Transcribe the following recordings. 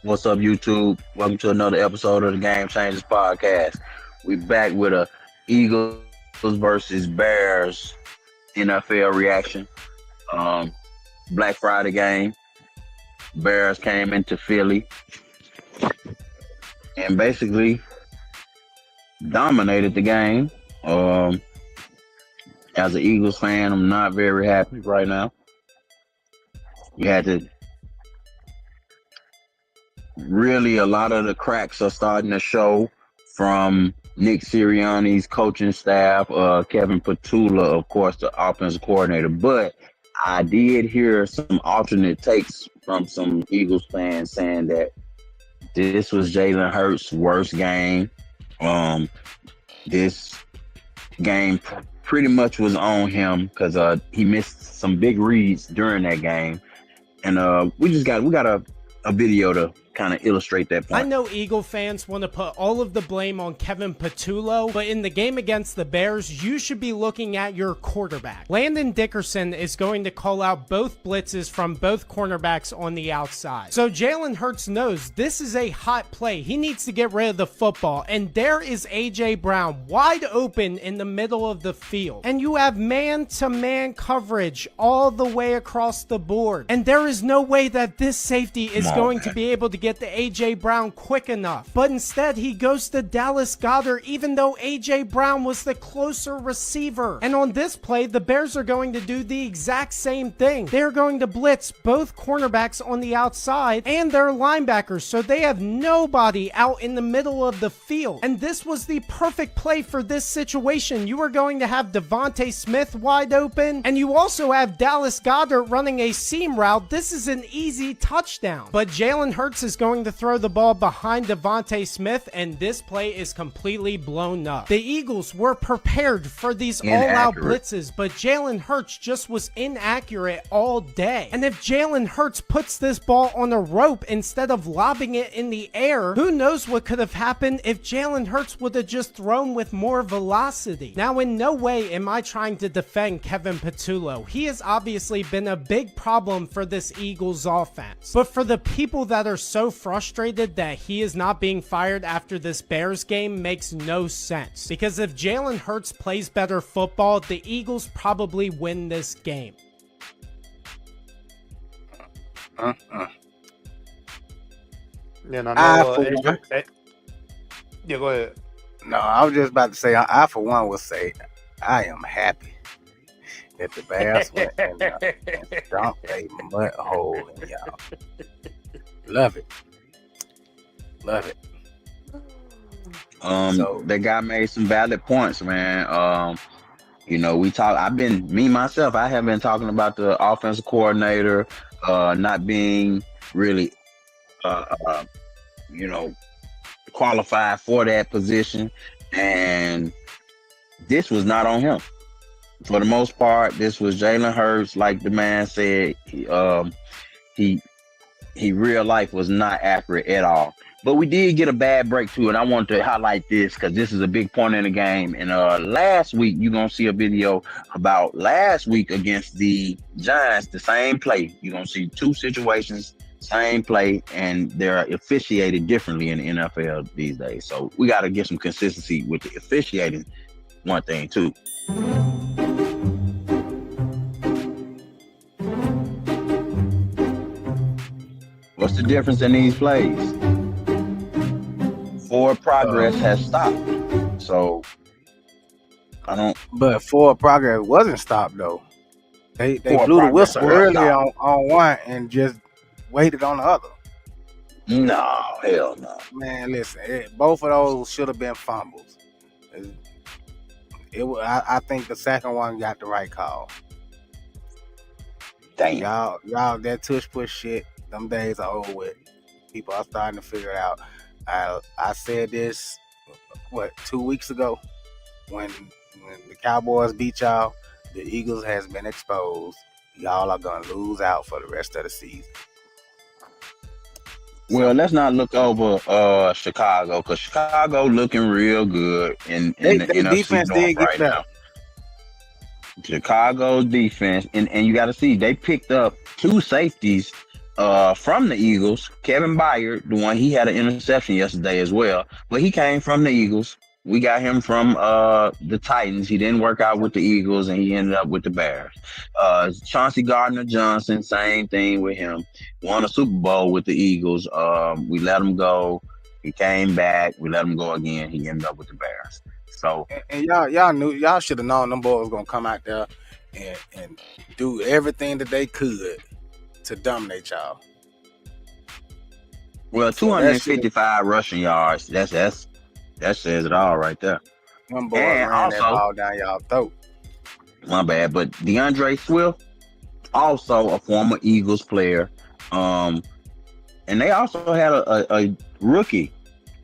What's up, YouTube? Welcome to another episode of the Game Changers podcast. We back with a Eagles versus Bears NFL reaction. Um, Black Friday game. Bears came into Philly and basically dominated the game. Um, as an Eagles fan, I'm not very happy right now. You had to really a lot of the cracks are starting to show from Nick Sirianni's coaching staff, Kevin Patula, of course, the offensive coordinator. But I did hear some alternate takes from some Eagles fans saying that this was Jalen Hurts' worst game. Um, this game pretty much was on him because he missed some big reads during that game, and we got a video to kind of illustrate that I point. know Eagle fans want to put all of the blame on Kevin Patullo, but in the game against the Bears, you should be looking at your quarterback. Landon Dickerson is going to call out both blitzes from both cornerbacks on the outside. So Jalen Hurts knows this is a hot play. He needs to get rid of the football, and there is A.J. Brown wide open in the middle of the field. And you have man-to-man coverage all the way across the board. And there is no way that this safety is going to be able to get to A.J. Brown quick enough. But instead, he goes to Dallas Goedert, even though A.J. Brown was the closer receiver. And on this play, the Bears are going to do the exact same thing. They're going to blitz both cornerbacks on the outside and their linebackers, so they have nobody out in the middle of the field. And this was the perfect play for this situation. You are going to have Devontae Smith wide open, and you also have Dallas Goedert running a seam route. This is an easy touchdown. But Jalen Hurts is going to throw the ball behind Devontae Smith, and this play is completely blown up. The Eagles were prepared for these all-out blitzes, but Jalen Hurts just was inaccurate all day. And if Jalen Hurts puts this ball on a rope instead of lobbing it in the air, who knows what could have happened if Jalen Hurts would have just thrown with more velocity. Now, in no way am I trying to defend Kevin Patullo. He has obviously been a big problem for this Eagles offense. But for the people that are so frustrated that he is not being fired after this Bears game makes no sense. Because if Jalen Hurts plays better football, the Eagles probably win this game. Yeah, no, yeah, go ahead. No, I was just about to say, I for one will say, I am happy that the Bears went and dumped a mud hole in y'all. Love it. Love it. That guy made some valid points, man. You know, I have been talking about the offensive coordinator not being really, you know, qualified for that position, and this was not on him. For the most part, this was Jalen Hurts. Like the man said, he real life was not accurate at all. But we did get a bad break too, and I want to highlight this because this is a big point in the game. And last week, you're going to see a video about last week against the Giants, the same play. You're going to see two situations, same play, and they're officiated differently in the NFL these days. So we got to get some consistency with the officiating, one thing too. What's the difference in these plays? Forward progress has stopped. So I don't. But forward progress wasn't stopped though. They blew the whistle early on one and just waited on the other. No, hell no. Man, listen, both of those should have been fumbles. I think the second one got the right call. Damn. Y'all, that tush push shit, them days are over with. People are starting to figure it out. I said this, 2 weeks ago, when the Cowboys beat y'all, the Eagles has been exposed. Y'all are gonna lose out for the rest of the season. Well, let's not look over Chicago, because Chicago looking real good in the NFC defense North did get right better. now. Chicago's defense, and you got to see, they picked up two safeties from the Eagles. Kevin Byard, the one, he had an interception yesterday as well, but he came from the Eagles. We got him from the Titans. He didn't work out with the Eagles, and he ended up with the Bears. Chauncey Gardner-Johnson, same thing with him. Won a Super Bowl with the Eagles. We let him go. He came back. We let him go again. He ended up with the Bears. So, and y'all should have known them boys was gonna come out there and do everything that they could to dominate y'all. well, So 255 rushing yards. That says it all right there. Them boys And ran that also- ball down y'all throat. My bad, but DeAndre Swift, also a former Eagles player, and they also had a rookie.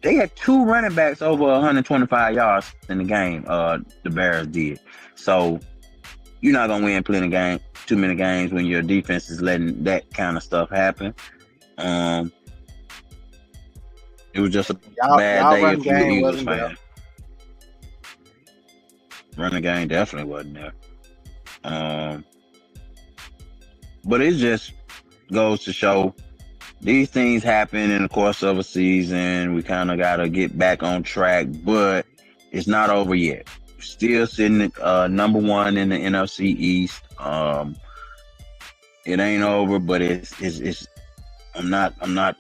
They had 2 running backs over 125 yards in the game. The Bears did. So you're not gonna win too many games when your defense is letting that kind of stuff happen. It was just a bad y'all day run if you're an game Eagles wasn't fan. there. Running game definitely wasn't there. But it just goes to show these things happen in the course of a season. We kind of got to get back on track, but it's not over yet. Still sitting at number 1 in the NFC East. It ain't over, but it's I'm not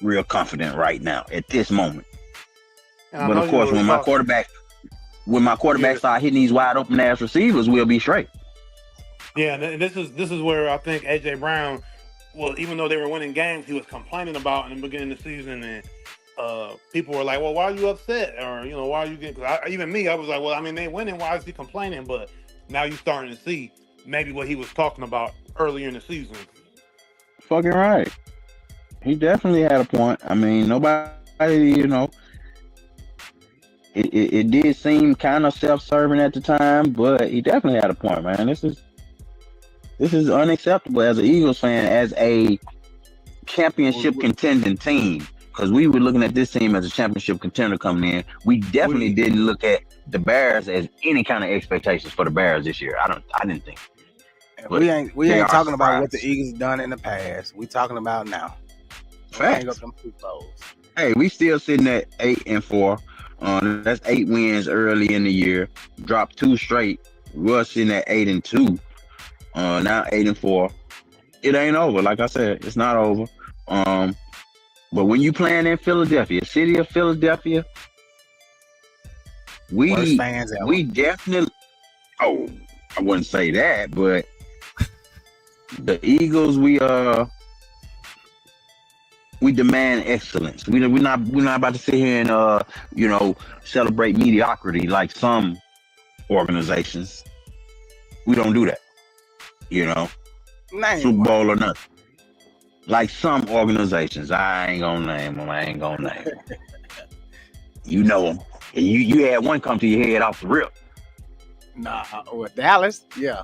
real confident right now at this moment. And I But know of you course, were when my talking- quarterback Yeah. start hitting these wide open ass receivers, we'll be straight. Yeah, and this is where I think AJ Brown, well, even though they were winning games, he was complaining about in the beginning of the season, and people were like, "Well, why are you upset?" Or why are you getting? Even me, I was like, "Well, I mean, they winning. Why is he complaining?" But now you're starting to see maybe what he was talking about earlier in the season. Fucking right. He definitely had a point. I mean, nobody, it did seem kind of self-serving at the time, but he definitely had a point, man. This is unacceptable as an Eagles fan, as a championship contending team, because we were looking at this team as a championship contender coming in. We definitely didn't look at the Bears as any kind of expectations for the Bears this year. I didn't think. But We ain't they are talking about what the surprised. Eagles done in the past. We talking about now. Facts. Hang up them Super Bowls. Hey, we still sitting at 8-4. That's 8 wins early in the year. Dropped 2 straight. We're sitting at 8-2. Now 8-4. It ain't over. Like I said, it's not over. But when you playing in Philadelphia, city of Philadelphia, Worst we fans ever. definitely. Oh, I wouldn't say that, but the Eagles, we demand excellence. We're not about to sit here and celebrate mediocrity like some organizations. We don't do that. Name Super one. Bowl or nothing. Like some organizations, I ain't gonna name them. You know them. And you had one come to your head off the rip. Nah, with Dallas, yeah.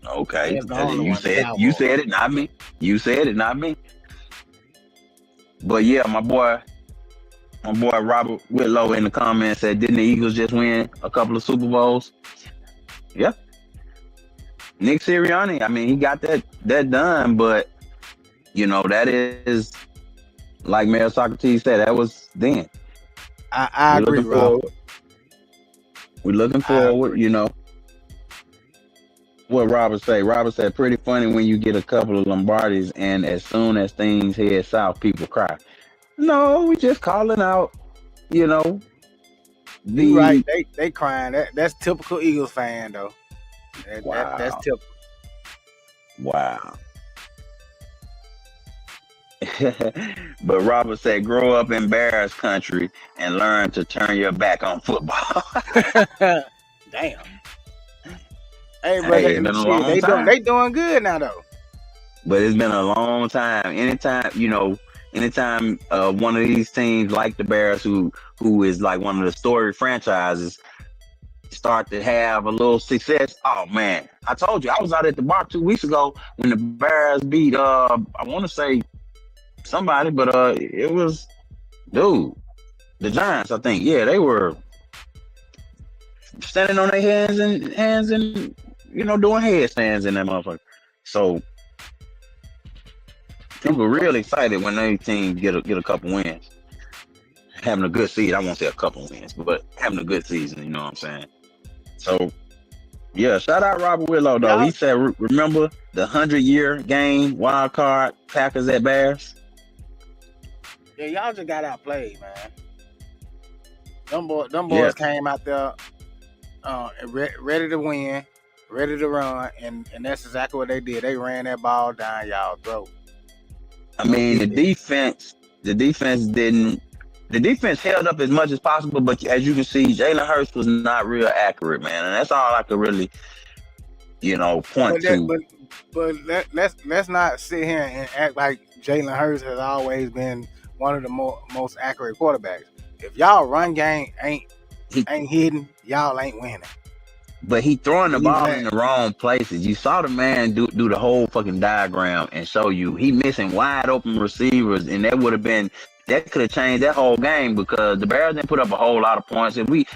Okay, That's the only you one, the said Cowboys. it, not me. You said it, not me. But yeah, my boy Robert Whitlow in the comments said, didn't the Eagles just win a couple of Super Bowls? Yeah. Nick Sirianni, I mean, he got that done, but that is, like Mayor Socrates said, that was then. I We're agree, looking Rob. forward. We're looking forward, What Robert say? Robert said, pretty funny when you get a couple of Lombardis and as soon as things head south, people cry. No, we just calling out, You right. They crying. That's typical Eagles fan though. Wow. That's typical. Wow. But Robert said, grow up in Bears country and learn to turn your back on football. Damn. Hey, bro, Hey, it's been a long time. they doing good now though. But it's been a long time. Anytime one of these teams like the Bears, who is like one of the storied franchises, start to have a little success. Oh man, I told you I was out at the bar 2 weeks ago when the Bears beat I want to say somebody, but it was the Giants, I think. Yeah, they were standing on their hands and doing headstands in that motherfucker. So People real excited when they team get a couple wins. Having a good season. I won't say a couple wins, but having a good season, you know what I'm saying? So, yeah, shout out Robert Willow, though. Yeah. He said, remember the 100-year game, wild card, Packers at Bears? Yeah, y'all just got outplayed, man. Them boys came out there ready to win, ready to run, and that's exactly what they did. They ran that ball down y'all throat. I mean, the defense held up as much as possible, but as you can see, Jalen Hurts was not real accurate, man, and that's all I could really, point to. But let's not sit here and act like Jalen Hurts has always been one of the most accurate quarterbacks. If y'all run game ain't hitting, y'all ain't winning. But he throwing the ball in the wrong places. You saw the man do the whole fucking diagram and show you he missing wide open receivers, and that could have changed that whole game because the Bears didn't put up a whole lot of points. And we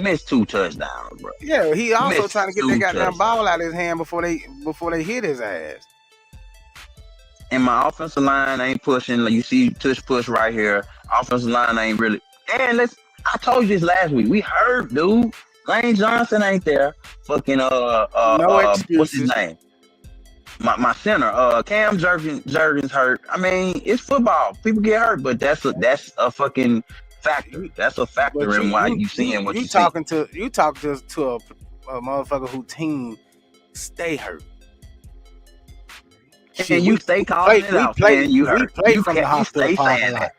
missed 2 touchdowns, bro. Yeah, he also trying to get that goddamn ball out of his hand before they hit his ass. And my offensive line ain't pushing. Like you see tush push right here. Offensive line ain't really. And I told you this last week. We hurt, dude. Lane Johnson ain't there. Fucking no excuses. What's his name? My center, Cam Jurgens hurt. I mean, it's football. People get hurt, but that's a fucking factor. That's a factor in why you seeing what you see. You talking to a motherfucker who team stay hurt. And you stay calling it out, man. You hurt. We play from the hospital parking lot.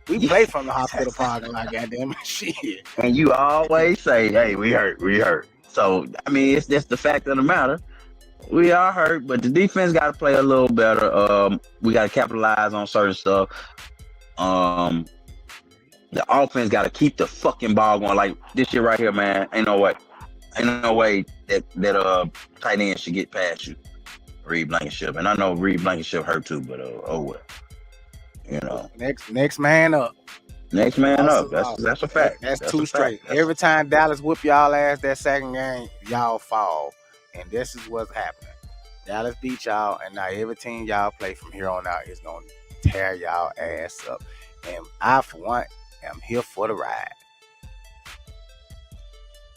We play from the hospital parking lot, goddamn shit. And you always say, "Hey, we hurt." So I mean, it's just the fact of the matter. We are hurt, but the defense got to play a little better. We got to capitalize on certain stuff. The offense got to keep the fucking ball going. Like this shit right here, man. Ain't no way that tight end should get past you, Reed Blankenship. And I know Reed Blankenship hurt too, but oh well. Next man up. Next man up. That's a fact. That's two straight. Every time Dallas whoop y'all ass that second game, y'all fall. And this is what's happening. Dallas beat y'all, and now every team y'all play from here on out is going to tear y'all ass up. And I, for one, am here for the ride.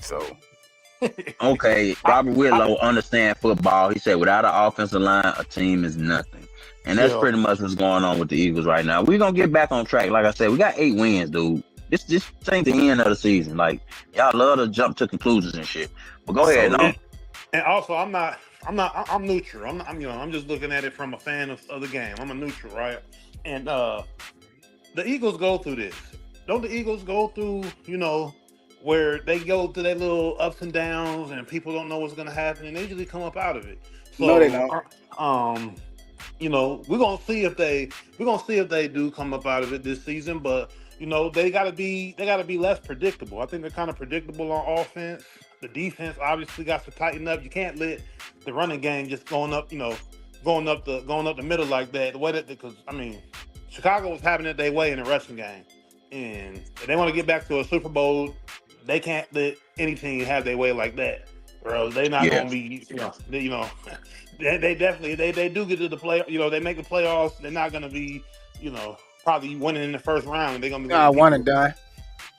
So. Okay, Robert Whitlow understand football. He said, without an offensive line, a team is nothing. And that's pretty much what's going on with the Eagles right now. We're going to get back on track. Like I said, we got 8 wins, dude. This ain't the end of the season. Like, y'all love to jump to conclusions and shit. But go ahead, no. And also, I'm neutral. I'm just looking at it from a fan of the game. I'm a neutral, right? And the Eagles go through this. Don't the Eagles go through, where they go through their little ups and downs and people don't know what's going to happen and they usually come up out of it. So, no, they don't. We're going to see if they do come up out of it this season, but they got to be less predictable. I think they're kind of predictable on offense. The defense obviously got to tighten up. You can't let the running game just going up the middle like that. The way that because Chicago was having it their way in the rushing game, and if they want to get back to a Super Bowl, they can't let any team have their way like that, bro. They're not going to be, they definitely they do get to the play. They make the playoffs. They're not going to be, probably winning in the first round. They're going to be one and done.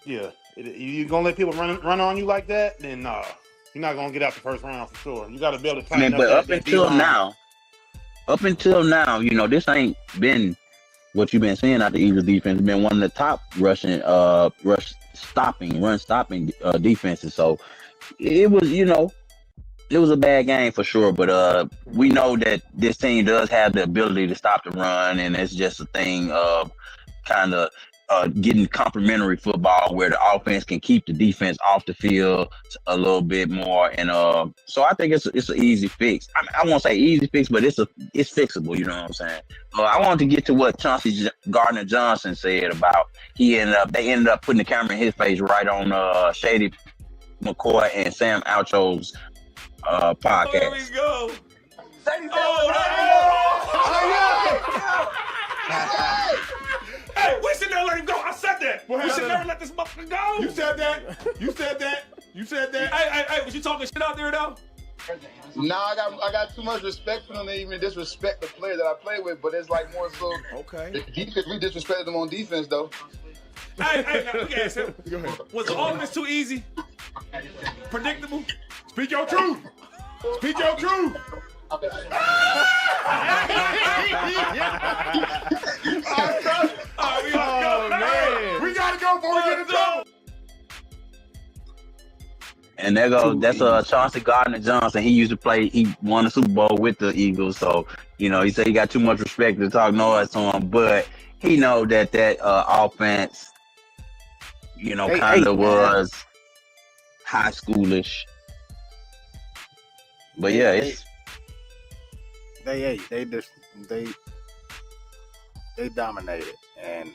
Yeah. You're going to let people run on you like that? Then you're not going to get out the first round for sure. You got to be able to tighten up. But up until now, this ain't been what you've been seeing out the Eagles defense. It's been one of the top run stopping defenses. So it was a bad game for sure. But we know that this team does have the ability to stop the run, and it's just a thing of kind of getting complementary football where the offense can keep the defense off the field a little bit more, and so I think it's an easy fix. I won't say easy fix, but it's fixable. You know what I'm saying? I wanted to get to what Chauncey Gardner-Johnson said about they ended up putting the camera in his face right on Shady McCoy and Sam Alcho's podcast. There we go. Hey, we should never let him go. I said that. We should never let this motherfucker go. You said that. Hey, was you talking shit out there though? Nah, I got too much respect for them to even disrespect the player that I play with, but it's like more so. Okay. The defense, we disrespected them on defense though. Hey, now, look at him. Go ahead. Was the offense too easy? Predictable? Speak your truth. Speak your truth. We gotta go before we get in trouble. And that's Chauncey Gardner-Johnson. He won the Super Bowl with the Eagles. So, he said he got too much respect to talk noise to him, but he know that offense, kind of was high schoolish. But yeah, they dominated, and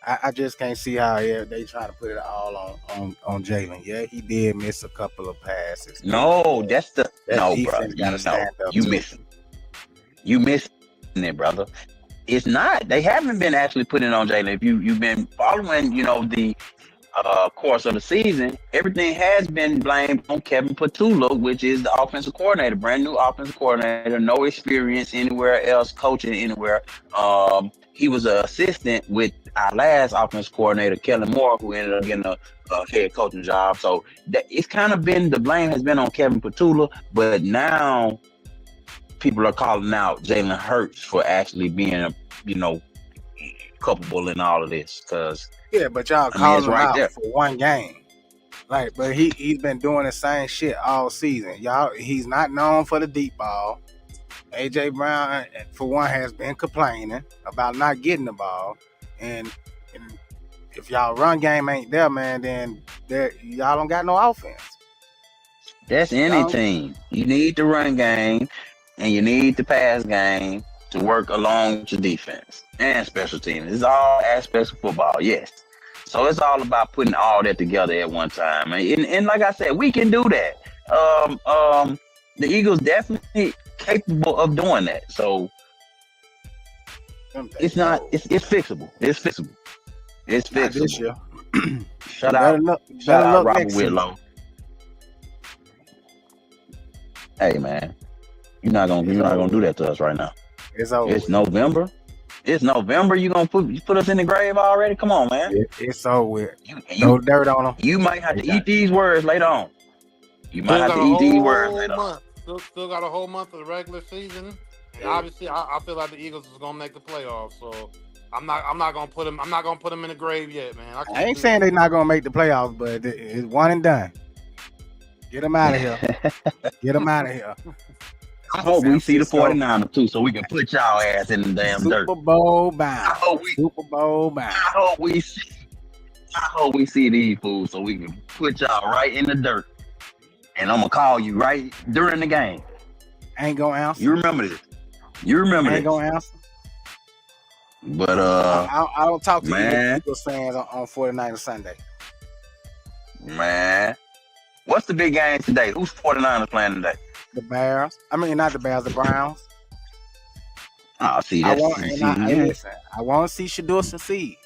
I just can't see how they try to put it all on Jalen. Yeah, he did miss a couple of passes. No, that's That no, defense bro. gotta stand up You to missing. You missing it, brother. It's not. They haven't been actually putting it on Jalen. If you've been following, the course of the season, everything has been blamed on Kevin Petula, which is the offensive coordinator, brand new offensive coordinator, no experience anywhere else, coaching anywhere. He was an assistant with our last offensive coordinator, Kellen Moore, who ended up getting a head coaching job. So it's kind of been, the blame has been on Kevin Petula, but now people are calling out Jalen Hurts for actually being, culpable in all of this, because Yeah, but y'all calling him right out there. for one game. But he's been doing the same shit all season. He's not known for the deep ball. AJ Brown, for one, has been complaining about not getting the ball. And if y'all run game ain't there, man, then y'all don't got no offense. That's any team. You need the run game and you need the pass game to work along with your defense and special teams. It's all aspects of football, yes. So it's all about putting all that together at one time. And like I said, we can do that. The Eagles definitely capable of doing that. So it's not. It's fixable. It's fixable. It's Not this fixable. year. Shout Better out, look Robert next season. Whitlow. Hey man, you're not gonna do that to us right now. It's over. It's November. It's November. You gonna put us in the grave already? Come on, man. It's over with. You Throw dirt on them. you might have to eat these words later on. You might have to eat these words later on. Still got a whole month of the regular season. And obviously, I feel like the Eagles is gonna make the playoffs. So I'm not gonna put them. I'm not gonna put them in the grave yet, man. I ain't saying they're not gonna make the playoffs, but it's one and done. Get them out of here. Get them out of here. I hope we see the 49ers too, so we can put y'all ass in the damn dirt. Super Bowl bound. I hope we see these fools so we can put y'all right in the dirt. And I'm gonna call you right during the game. Ain't gonna answer. You remember this. Ain't gonna answer. But I don't talk to man. Eagles fans on 49ers Sunday. Man, what's the big game today? Who's 49ers playing today? The Bears. I mean, not the Bears. The Browns. Oh, see, I that's want to see Shador succeed,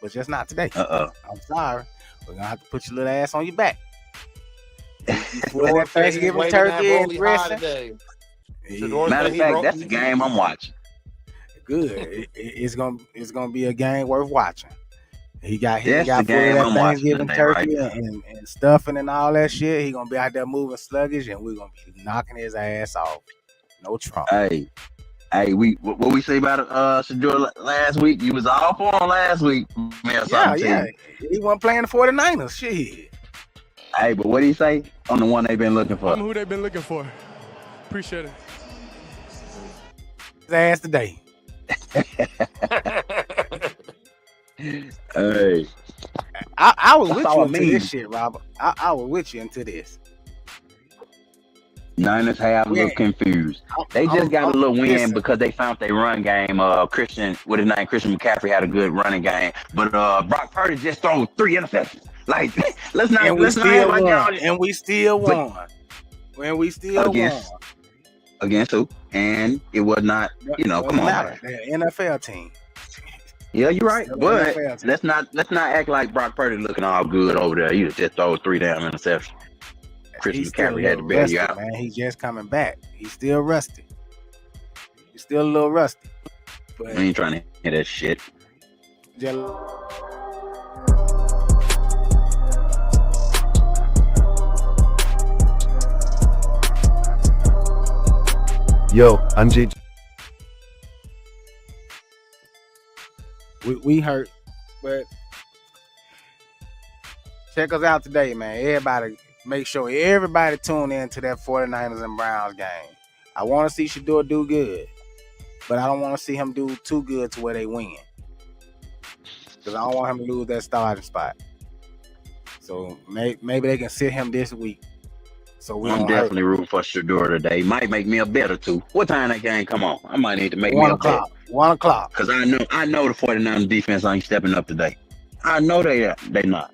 but just not today. I'm sorry. We're gonna have to put your little ass on your back. For that Thanksgiving turkey and dressing. Matter of fact, that's the game I'm watching. Good. It's gonna be a game worth watching. He got the full game of I'm that watching Thanksgiving today, turkey right and stuffing and all that shit. He gonna be out there moving sluggish, and we're gonna be knocking his ass off. No Trump. Hey, what we say about Shador last week? You was all for him last week. Yeah. He wasn't playing the 49ers. Shit. Hey, but what did he say on the one they've been looking for? I'm who they've been looking for. Appreciate it. His ass today. Hey, I was That's with all you I into mean. this shit, Robert. I was with you into this. Niners have a little confused. They just got a little win listen. because they found their run game. Christian McCaffrey had a good running game, but Brock Purdy just threw 3 interceptions. Like, let's not act like y'all. And we still won. And we still won. Against who? And it was not, come on. Man. The NFL team. Yeah, you're right. Still But NFL team. let's not act like Brock Purdy looking all good over there. He just throw 3 damn interceptions. Christian He's still a McCaffrey had to little bail you rusty, out. man. He's just coming back. He's still rusty. He's still a little rusty. But We ain't trying to hear that shit. just, Yo, I'm JJ. we hurt, but check us out today, man. Everybody, make sure everybody tune in to that 49ers and Browns game. I want to see Shador do good, but I don't want to see him do too good to where they win, because I don't want him to lose that starting spot. So maybe they can sit him this week. So I'm definitely rooting for Shador today. Might make me a bet or two. What time that game come on? I might need to make 1 me a bet. o'clock. 1 o'clock. Because I know the 49ers defense ain't stepping up today. I know they not.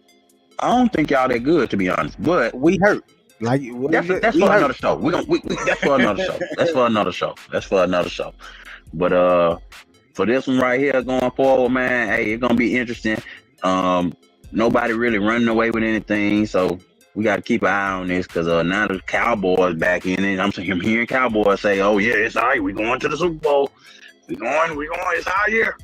I don't think y'all that good, to be honest. But We hurt. Like that's for another show. That's for another show. That's for another show. That's for another show. But for this one right here going forward, man, hey, it's gonna be interesting. Nobody really running away with anything, so we got to keep an eye on this, because now the Cowboys back in it. I'm hearing Cowboys say, "Oh yeah, it's all right. We going to the Super Bowl. We going. It's our year."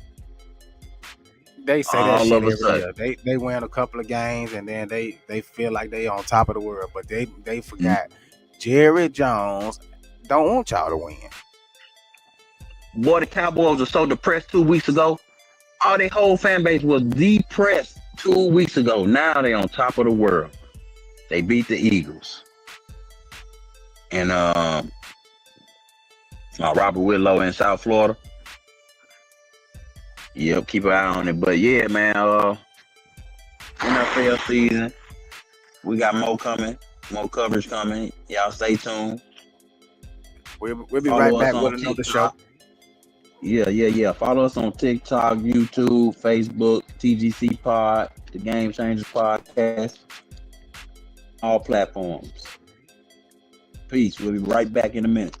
They say All that shit of a every sudden. year. They win a couple of games and then they feel like they on top of the world, but they forgot Jerry Jones don't want y'all to win. Boy, the Cowboys were so depressed 2 weeks ago. All their whole fan base was depressed 2 weeks ago. Now they on top of the world. They beat the Eagles. And Robert Whitlow in South Florida. Yep, keep an eye on it. But yeah, man, NFL season. We got more coming, more coverage coming. Y'all stay tuned. We'll be Follow right us back on with another show. TikTok. Yeah. Follow us on TikTok, YouTube, Facebook, TGC Pod, the Game Changers Podcast, all platforms. Peace. We'll be right back in a minute.